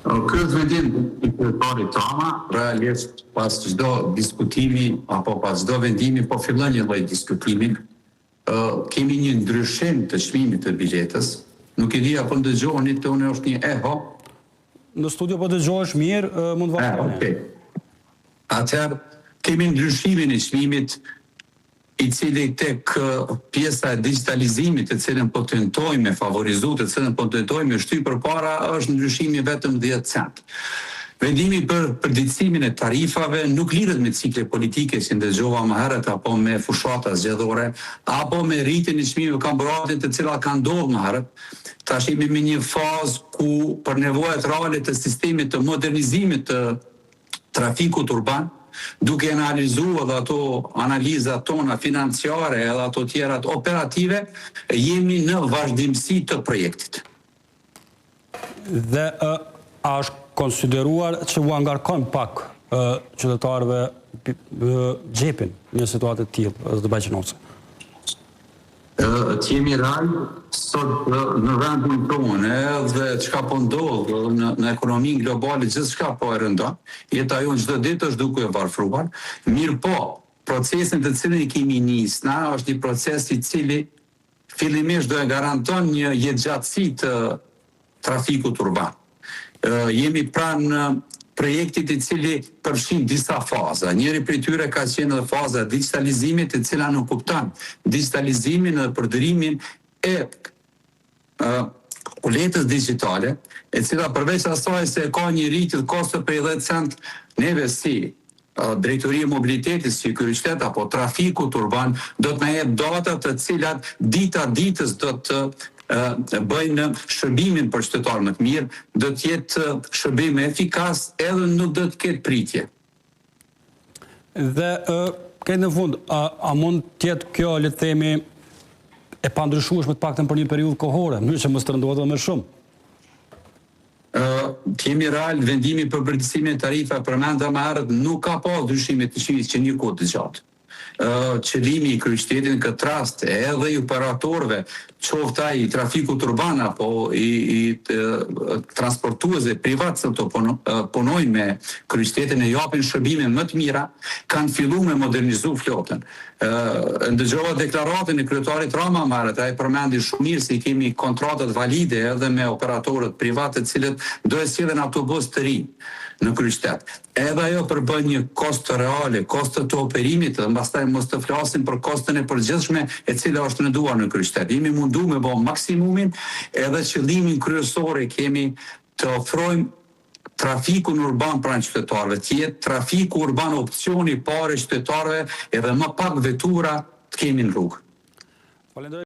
Ky është vendim i kryetarit Rama, realisht pas çdo diskutimi apo pas çdo vendimi po fillon një lloj diskutimi. Kemi një ndryshim të çmimit të biletës. Nuk e di apo dëgjoni, tonë është një eho. Në studio po dëgjohesh mirë, mund të vazhdoni. Okej. Atëherë kemi ndryshimin e çmimit i cili tek pjesa e digitalizimit të cilën po tentojmë favorizu, të cilën po tentojmë shtyp përpara, është ndryshimi vetëm 10 cent. Vendimi për përditësimin e tarifave nuk lidhet me cikle politike që ndëgjova më herët, apo me fushata zgjedhore, apo me rritjen e çmimeve karburantit, të cilat kanë ndodhur më herët. Tash jemi në një fazë ku për nevojat reale të sistemit të modernizimit të trafikut urban, duke analizuar edhe ato analizat tona financiare edhe ato tjerat operative, jemi në vazhdimsi të projektit. Dhe a është konsideruar që u angarkon pak qytetarëve xhepin një situatë të tillë të baqënose? Jemi real sot në vendin tonë edhe çka po ndodh në ekonominë globale, gjithçka po e rëndon. Jeta jonë çdo ditë është duke e varfruar. Mirë po, procesin të cilin i kemi nisë na është një proces i cili fillimisht do e garanton një jetëgjatësi të trafikut urban. Jemi pranë projektit i cili përfshin disa faza. Njëri prej tyre ka qenë edhe faza e digitalizimit, e cila nuk kupton digitalizimin dhe përdorimin e uletës digjitale, e cila përveç asaj se ka një rritje të kosteve për 10 cent, neve si Drejtoria e Mobilitetit, si kryeqytet apo trafikut urban, do të na jep data të cilat dita ditës do të bëjnë shërbimin për qytetar më të mirë, do të jetë shërbim efikas edhe nuk do të ketë pritje. Dhe këtë në fund, a mund të jetë kjo, le të themi, e pandryshueshme të paktën për një periudhë kohore, mënyrë që mos të rëndohet edhe më shumë? Kemi real vendimi për përditësimin e tarifave përmenda më herët, nuk ka pas ndryshime të çmimit që një kohë të gjatë. Qëllimi i kryeqytetit në këtë rast edhe i operatorëve, qoftë ai i trafikut urban apo i transportuesve privat që punojnë me kryeqytetin e japin shërbime më të mira, kanë filluar me modernizu flotën. Ndëgjova deklaratën e kryetarit Rama marrët, ai përmendi shumë mirë se kemi kontratat valide edhe me operatorët private, të cilët do e sillen autobus të rinj në kryeqytet. Edhe ajo përbën një kost reale, kost të operimit, dhe pastaj mos të flasim për kostën e përgjithshme e cila është menduar në kryeqytet. Jemi mundu me bë maksimumin, edhe qëllimin kryesor e kemi të ofrojmë trafikun urban pranë qytetarëve, të jetë trafiku urban opcioni i parë qytetarëve, edhe më pak vetura të kemi në rrugë.